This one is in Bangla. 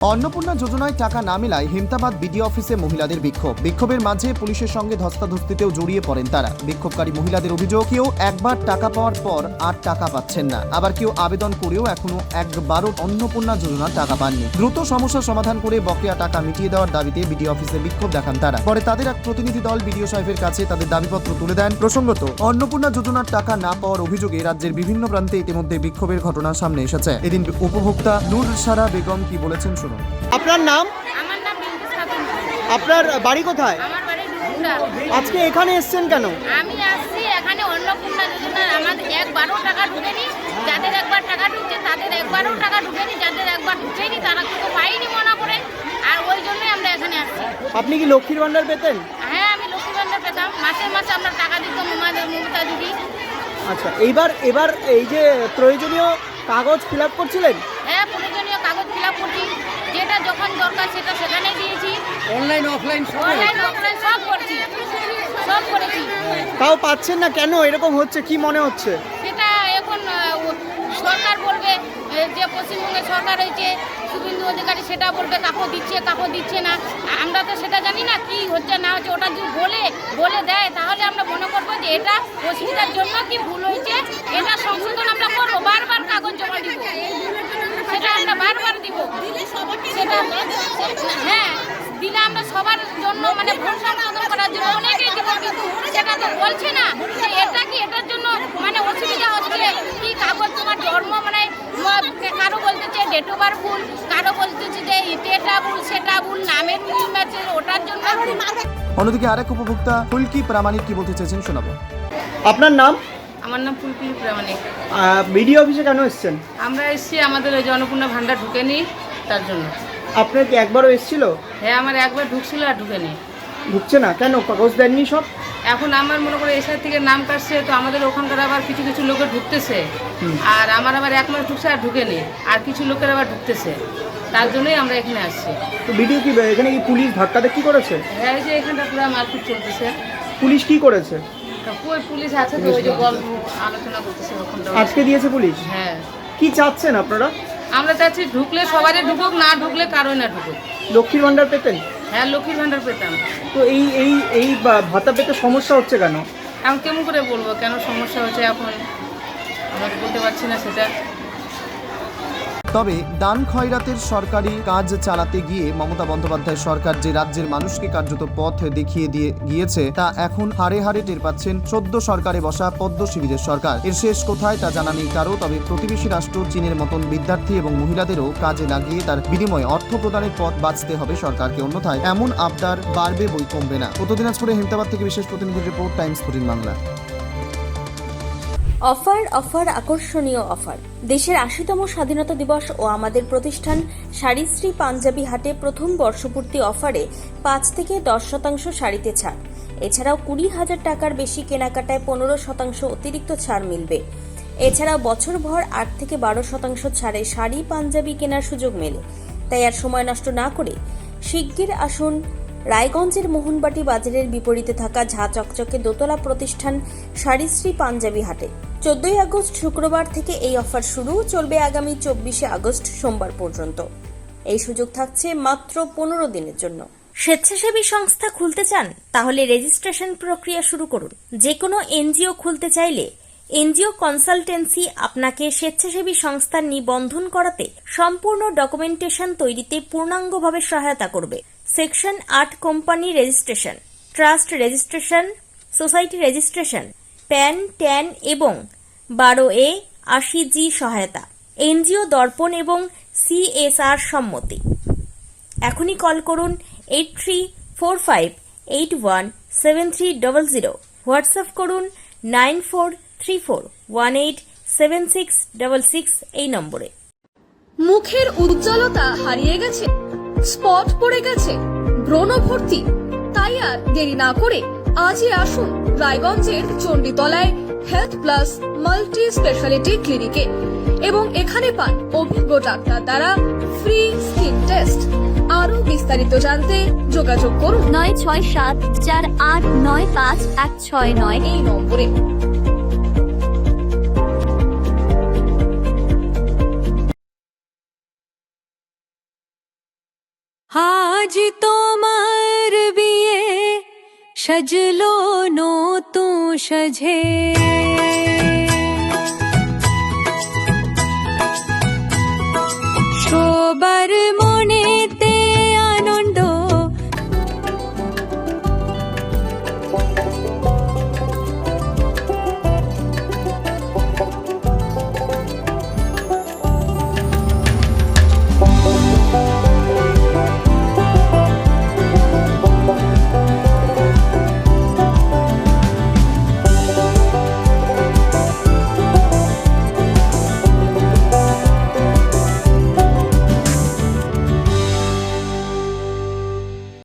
অন্নপূর্ণা যোজনায় টাকা না মেলায় হেমতাবাদ বিডিও অফিসে মহিলাদের বিক্ষোভের মাঝে পুলিশের সঙ্গে ধস্তাধস্তিতেও জড়িয়ে পড়েন তারা। বিক্ষোভকারী মহিলাদের অভিযোগ, কেউ একবার টাকা পাওয়ার পর আর টাকা পাচ্ছেন না, আবার কেউ আবেদন করেও এখনো একবারও অন্নপূর্ণা যোজনার টাকা পাননি। দ্রুত সমস্যা সমাধান করে বকেয়া টাকা মিটিয়ে দেওয়ার দাবিতে বিডিও অফিসে বিক্ষোভ দেখান তারা। পরে তাদের এক প্রতিনিধি দল বিডিও সাহেবের কাছে তাদের দাবিপত্র তুলে দেন। প্রসঙ্গত, অন্নপূর্ণা যোজনার টাকা না পাওয়ার অভিযোগে রাজ্যের বিভিন্ন প্রান্তে ইতিমধ্যে বিক্ষোভের ঘটনা সামনে এসেছে। এদিন উপভোক্তা নূর সারা বেগম কি বলেছেন শুনুন। আপনার নাম? আমার নাম বিলকিস খাতুন। আপনার বাড়ি কোথায়? আমার বাড়ি দুপুরা। আজকে এখানে এসেছেন কেন? আমি আসছি এখানে অন্নপূর্ণা যোজনা আমাদের একবারও টাকা ঢুকেনি। যাদের একবার টাকা ঢুকছে তাদের একবারও টাকা ঢুকেনি, যাদের একবার ঢুকেনি তারা কিন্তু পাইনি মনে করে, আর ওই জন্যই আমরা এখানে আসছি। আপনি কি লক্ষ্মীর ভান্ডার পেতেন? হ্যাঁ, আমি লক্ষ্মী ভান্ডার পেতাম, মাসে মাসে আমরা টাকা দিতাম আমাদের মমতা দিদি। আচ্ছা, এবার এই যে প্রয়োজনীয় কাগজ ফিল আপ করছিলেন? হ্যাঁ, প্রয়োজনীয় কাগজ ফিল আপ করছি, যেটা যখন দরকার সেটা সেখানেই দিয়েছি। অনলাইন অফলাইন অনলাইন অফলাইন সব করছি, সব করেছি। তাও পাচ্ছেন না কেন? এরকম হচ্ছে কি মনে হচ্ছে? সেটা এখন সরকার বলবে, যে পশ্চিমবঙ্গের সরকার হয়েছে শুভেন্দু অধিকারী, সেটা বলবে কাকো দিচ্ছে না। আমরা তো সেটা জানি না কি হচ্ছে না হচ্ছে। ওটা যদি বলে দেয় তাহলে আমরা মনে করবো যে এটা অসুবিধার জন্য কি ভুল হয়েছে, এটা সংশোধন আমরা করবো, বারবার কাগজ জমা দিব, সেটা আমরা বারবার দিব। সেটা হ্যাঁ দিলে আমরা সবার জন্য মানে ভুল সংশোধন করার জন্য অনেকেই দিব, কিন্তু সেটা তো বলছে না যে এটা কি এটার জন্য মানে অসুবিধা হচ্ছে কি। কাগজ তোমার জন্ম মানে কারো বলতেছে ডেট অফ বার্থ ভুল, কারো বলতেছে যে এটা ভুল সেটা ভুল, নামের মিল ম্যাচের ওটার জন্য। অন্যদিকে আরেক উপভোক্তা ফুলকি প্রামাণিক কি বলতে চেয়েছেন শোনাবো। আপনার নাম? আমার নাম ফুলকি প্রামাণিক। বিডিও অফিসে কেন এসেছেন? আমরা এসেছি আমাদের ওই যে অন্নপূর্ণা ভান্ডার ঢুকেনি তার জন্য। আপনার কি একবারও এসেছিল? হ্যাঁ, আমার একবার ঢুকছিল আর ঢুকেনি। ঢুকছে না কেন? কাগজ দেননি সব? এখন আমার মনে করে এসআই থেকে নাম কাটছে, তো আমাদের ওখানকার আবার কিছু কিছু লোকের ঢুকতেছে, আর আমার আবার এক মাস ঢুকছে আর ঢুকেনি, আর কিছু লোকের আবার ঢুকতেছে, তার জন্যই আমরা এখানে আসছি। তো বিডিও কি এখানে কি পুলিশ ধাক্কাতে কি করেছে? হ্যাঁ, এই যে এখানটা পুরো মারপিট চলতেছে। পুলিশ কি করেছে? তা কই পুলিশ আছে তো, ওই যে গল্প আলোচনা করতেছে ওখানটা। আজকে দিয়েছে পুলিশ? হ্যাঁ। কি চাচ্ছেন আপনারা? আমরা চাচ্ছি ঢুকলে সবারই ঢুকুক, না ঢুকলে কারোই না ঢুকুক। লক্ষ্মীর ভান্ডার পেতেন? হ্যাঁ, লক্ষ্মীর ভান্ডার পেতাম। তো এই ভাতা পেতে সমস্যা হচ্ছে কেন? এখন কেমন করে বলবো কেন সমস্যা হচ্ছে, এখন আমরা বলতে পারছি না সেটা। তবে দান খয়রাতের সরকারি কাজ চালাতে গিয়ে মমতা বন্দ্যোপাধ্যায় সরকার যে রাজ্যের মানুষকে কার্যত পথ দেখিয়ে দিয়ে গিয়েছে তা এখন হাড়ে হাড়ে টের পাচ্ছেন সদ্য সরকারে বসা পদ্ম শিবিরের সরকার। এর শেষ কোথায় তা জানা নেই কারো। তবে প্রতিবেশী রাষ্ট্র চীনের মতন বিদ্যার্থী এবং মহিলাদেরও কাজে লাগিয়ে তার বিনিময়ে অর্থ প্রদানের পথ বাঁচতে হবে সরকারকে, অন্যথায় এমন আবদার বাড়বে বই কমবে না। উত্তর দিনাজপুরে হেমতাবাদ থেকে বিশেষ প্রতিনিধি রিপোর্ট, টাইমস 14 বাংলা। অফার আকর্ষণীয় অফার। দেশের ৮০তম স্বাধীনতা দিবস ও আমাদের প্রতিষ্ঠান শাড়িশ্রী পাঞ্জাবি হাটে প্রথম বর্ষপূর্তি অফারে ৫ থেকে ১০% শাড়িতে ছাড়। এছাড়াও ২০,০০০ টাকার বেশি কেনাকাটায় ১৫% অতিরিক্ত ছাড় মিলবে। এছাড়াও বছরভর ৮ থেকে ১২% ছাড়ে শাড়ি পাঞ্জাবি কেনার সুযোগ মেলে। তাই আর সময় নষ্ট না করে শিগগির আসুন রায়গঞ্জের মোহনবাটি বাজারের বিপরীতে থাকা ঝা চকচকে দোতলা প্রতিষ্ঠান শাড়িশ্রী পাঞ্জাবি হাটে। ১৪ই আগস্ট শুক্রবার থেকে এই অফার শুরু, চলবে আগামী ২৪শে আগস্ট সোমবার পর্যন্ত। এই সুযোগ থাকছে মাত্র ১৫ দিনের জন্য। স্বেচ্ছাসেবী সংস্থা খুলতে চান? তাহলে রেজিস্ট্রেশন প্রক্রিয়া শুরু করুন। যে কোনো এনজিও খুলতে চাইলে এনজিও কনসালটেন্সি আপনাকে স্বেচ্ছাসেবী সংস্থার নিবন্ধন করাতে সম্পূর্ণ ডকুমেন্টেশন তৈরিতে পূর্ণাঙ্গভাবে সহায়তা করবে। Section ৮ company registration, trust registration, society registration, pan, tan এবং 12A 80G সহায়তা, এনজিও দর্পণ এবং CSR সম্মতি। এখনই কল করুন 8345817300, হোয়াটসঅ্যাপ করুন 9434187666 এই নম্বরে। মুখের উজ্জ্বলতা হারিয়ে গেছে, স্পট পড়ে গেছে, ব্রণ ভর্তি, তাই আর দেরি না করে আজই আসুন রায়গঞ্জের চণ্ডীতলায় হেলথ প্লাস মাল্টি স্পেশালিটি ক্লিনিকে এবং এখানে পান অভিজ্ঞ ডাক্তার দ্বারা ফ্রি স্কিন টেস্ট। আরো বিস্তারিত জানতে যোগাযোগ করুন 9674895169 এই নম্বরে। আজ তোমার বিয়ে সাজলো নতুন সাজে